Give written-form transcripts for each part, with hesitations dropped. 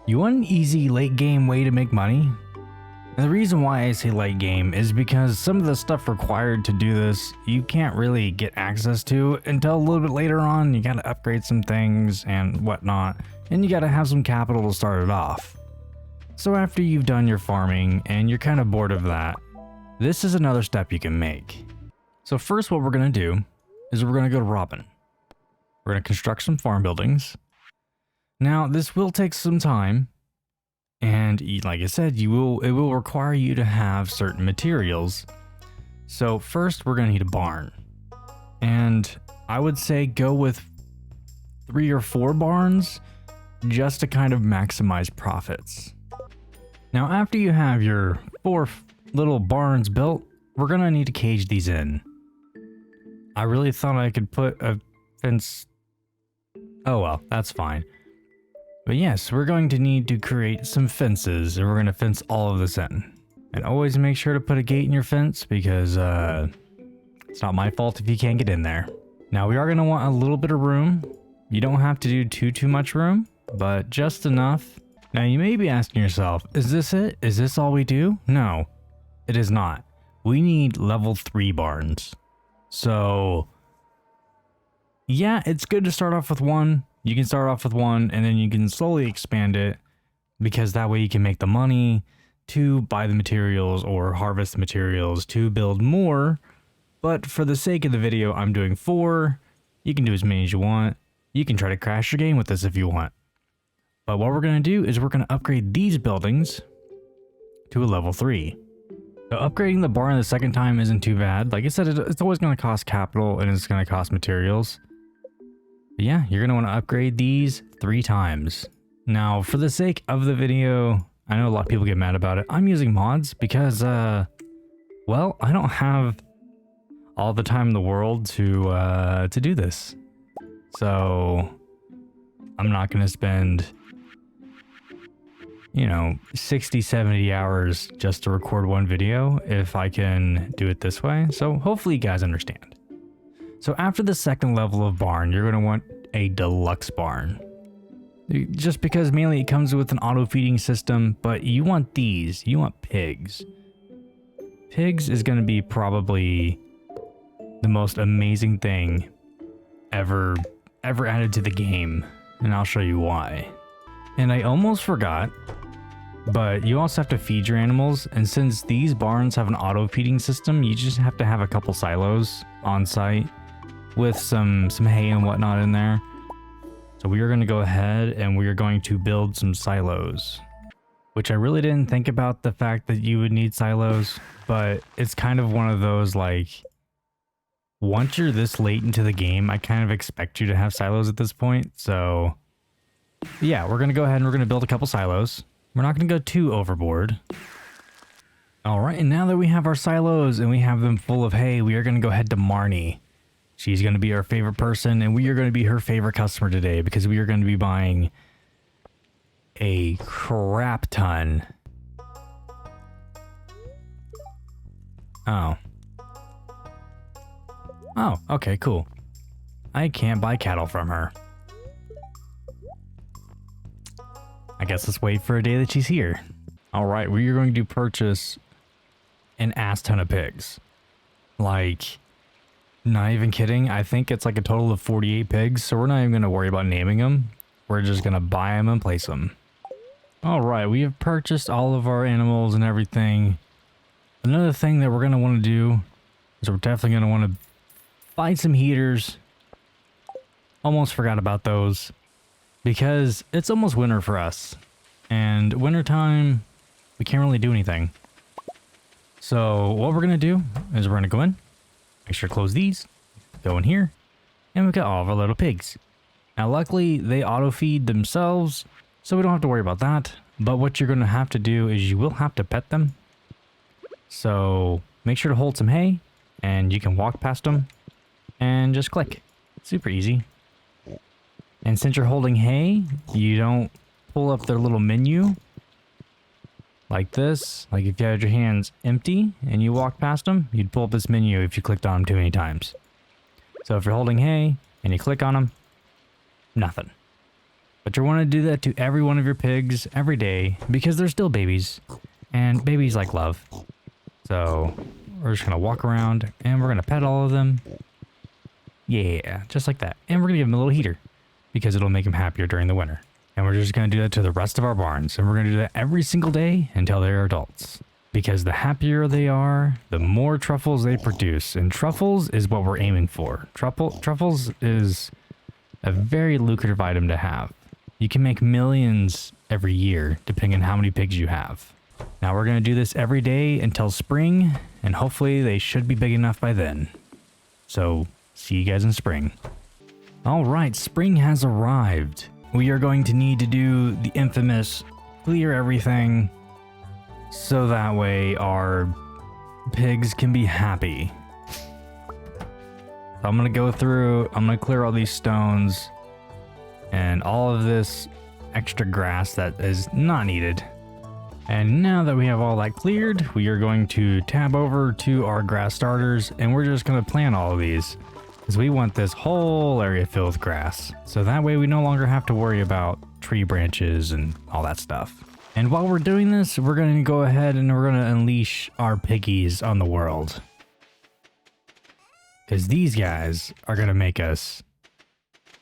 You want an easy late game way to make money? And the reason why I say late game is because some of the stuff required to do this, you can't really get access to until a little bit later on. You gotta upgrade some things and whatnot, and you gotta have some capital to start it off. So after you've done your farming and you're kind of bored of that, this is another step you can make. So first what we're gonna do is we're gonna go to Robin. We're gonna construct some farm buildings. Now this will take some time, and like I said, it will require you to have certain materials. So first we're gonna need a barn, and I would say go with 3 or 4 barns just to kind of maximize profits. Now after you have your 4 little barns built, we're gonna need to cage these in. I really thought I could put a fence. Oh well, that's fine. But yes, we're going to need to create some fences, and we're going to fence all of this in. And always make sure to put a gate in your fence, because it's not my fault if you can't get in there. Now we are going to want a little bit of room. You don't have to do too much room, but just enough. Now you may be asking yourself, is this it? Is this all we do? No, it is not. We need level 3 barns. So yeah, it's good to start off with 1. You can start off with 1 and then you can slowly expand it, because that way you can make the money to buy the materials or harvest the materials to build more. But for the sake of the video, I'm doing 4. You can do as many as you want. You can try to crash your game with this if you want. But what we're going to do is we're going to upgrade these buildings to a level 3. So upgrading the barn the second time isn't too bad. Like I said, it's always going to cost capital and it's going to cost materials. But yeah, you're going to want to upgrade these 3 times. Now, for the sake of the video, I know a lot of people get mad about it. I'm using mods because, well, I don't have all the time in the world to do this. So I'm not going to spend, 60, 70 hours just to record one video if I can do it this way. So hopefully you guys understand. So after the second level of barn, you're going to want a deluxe barn. Just because mainly it comes with an auto feeding system, but you want these. You want pigs. Pigs is going to be probably the most amazing thing ever added to the game, and I'll show you why. And I almost forgot, but you also have to feed your animals, and since these barns have an auto feeding system, you just have to have a couple silos on site with some hay and whatnot in there. So we are going to go ahead and we are going to build some silos, which I really didn't think about the fact that you would need silos, but it's kind of one of those, like, once you're this late into the game, I kind of expect you to have silos at this point. So yeah, we're going to go ahead and we're going to build a couple silos. We're not going to go too overboard. All right, and now that we have our silos and we have them full of hay, we are going to go ahead to Marnie. She's going to be our favorite person, and we are going to be her favorite customer today because we are going to be buying a crap ton. Oh, okay, cool. I can't buy cattle from her. I guess let's wait for a day that she's here. All right, we are going to purchase an ass ton of pigs. Like, not even kidding. I think it's like a total of 48 pigs, so we're not even going to worry about naming them. We're just going to buy them and place them. All right, we have purchased all of our animals and everything. Another thing that we're going to want to do is we're definitely going to want to buy some heaters. Almost forgot about those because it's almost winter for us. And wintertime, we can't really do anything. So what we're going to do is we're going to go in. Make sure to close these, go in here, and we've got all of our little pigs. Now luckily they auto feed themselves, so we don't have to worry about that. But what you're going to have to do is you will have to pet them. So make sure to hold some hay, and you can walk past them and just click. Super easy. And since you're holding hay, you don't pull up their little menu like this. Like if you had your hands empty and you walk past them, you'd pull up this menu if you clicked on them too many times. So if you're holding hay and you click on them, nothing. But you want to do that to every one of your pigs every day because they're still babies. And babies like love. So we're just going to walk around and we're going to pet all of them. Yeah, just like that. And we're going to give them a little heater because it'll make them happier during the winter. And we're just going to do that to the rest of our barns. And we're going to do that every single day until they're adults. Because the happier they are, the more truffles they produce. And truffles is what we're aiming for. Truffles is a very lucrative item to have. You can make millions every year depending on how many pigs you have. Now we're going to do this every day until spring. And hopefully they should be big enough by then. So see you guys in spring. Alright, spring has arrived. We are going to need to do the infamous clear everything so that way our pigs can be happy. So I'm going to go through, I'm going to clear all these stones and all of this extra grass that is not needed. And now that we have all that cleared, we are going to tab over to our grass starters and we're just going to plant all of these. Because we want this whole area filled with grass. So that way we no longer have to worry about tree branches and all that stuff. And while we're doing this, we're going to go ahead and we're going to unleash our piggies on the world. Because these guys are going to make us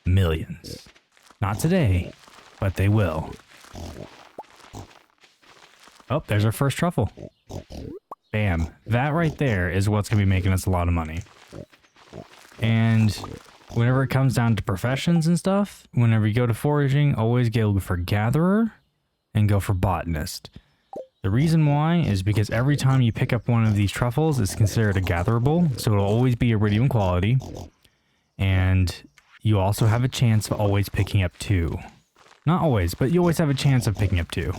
millions. Not today, but they will. Oh, there's our first truffle. Bam. That right there is what's going to be making us a lot of money. And whenever it comes down to professions and stuff, whenever you go to foraging, always go for gatherer and go for botanist. The reason why is because every time you pick up one of these truffles, it's considered a gatherable, so it'll always be iridium quality. And you also have a chance of always picking up 2. Not always, but you always have a chance of picking up 2.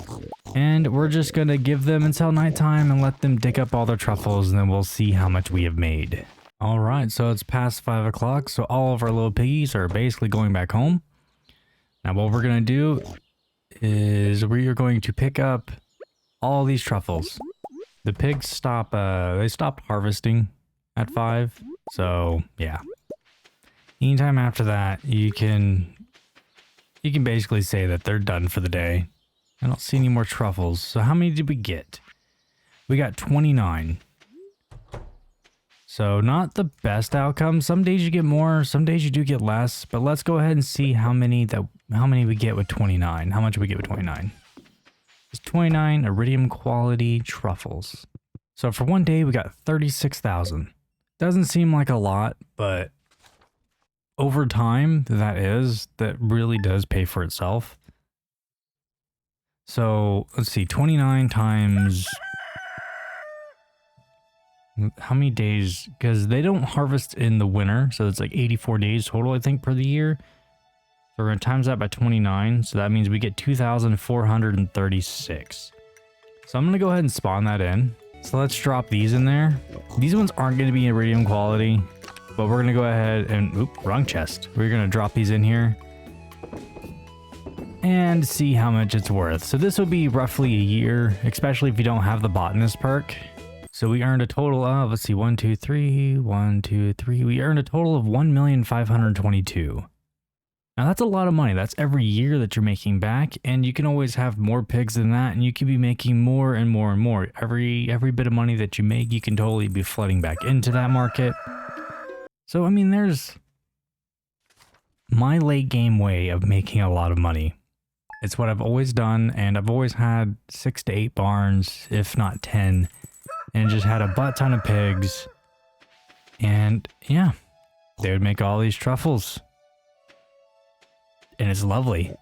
And we're just going to give them until nighttime and let them dig up all their truffles, and then we'll see how much we have made. Alright, so it's past 5 o'clock, so all of our little piggies are basically going back home. Now what we're going to do is we are going to pick up all these truffles. The pigs stopped harvesting at 5, so yeah. Anytime after that, you can basically say that they're done for the day. I don't see any more truffles, so how many did we get? We got 29. So not the best outcome. Some days you get more, some days you do get less, but let's go ahead and see how many we get with 29. How much we get with 29? It's 29 iridium quality truffles. So for one day we got 36,000. Doesn't seem like a lot, but over time that really does pay for itself. So let's see, 29 times how many days? Because they don't harvest in the winter, so it's like 84 days total, I think, per the year. So we're going to times that by 29, so that means we get 2,436. So I'm going to go ahead and spawn that in. So let's drop these in there. These ones aren't going to be iridium quality, but we're going to go ahead and... Oop, wrong chest. We're going to drop these in here and see how much it's worth. So this will be roughly a year, especially if you don't have the botanist perk. So we earned a total of, let's see, 1, 2, 3, 1, 2, 3. We earned a total of 1,522,000. Now that's a lot of money. That's every year that you're making back, and you can always have more pigs than that, and you can be making more and more and more. Every bit of money that you make, you can totally be flooding back into that market. So I mean, there's my late game way of making a lot of money. It's what I've always done, and I've always had 6 to 8 barns, if not 10. And just had a butt ton of pigs. And yeah, they would make all these truffles. And it's lovely.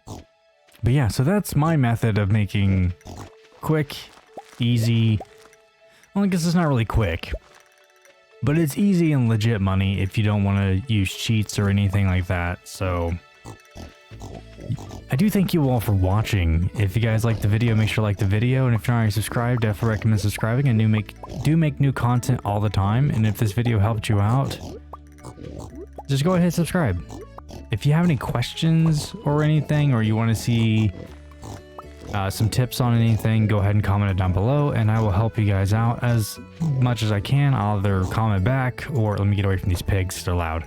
But yeah, so that's my method of making quick, easy. Well, I guess it's not really quick. But it's easy and legit money if you don't want to use cheats or anything like that. So I do thank you all for watching. If you guys liked the video, make sure to like the video, and if you're not already subscribed, definitely recommend subscribing. I do make new content all the time, and if this video helped you out, just go ahead and subscribe. If you have any questions or anything, or you want to see some tips on anything, go ahead and comment it down below, and I will help you guys out as much as I can. I'll either comment back, or let me get away from these pigs, they're loud.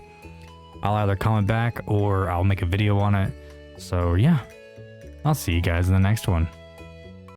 I'll either comment back or I'll make a video on it. So yeah, I'll see you guys in the next one.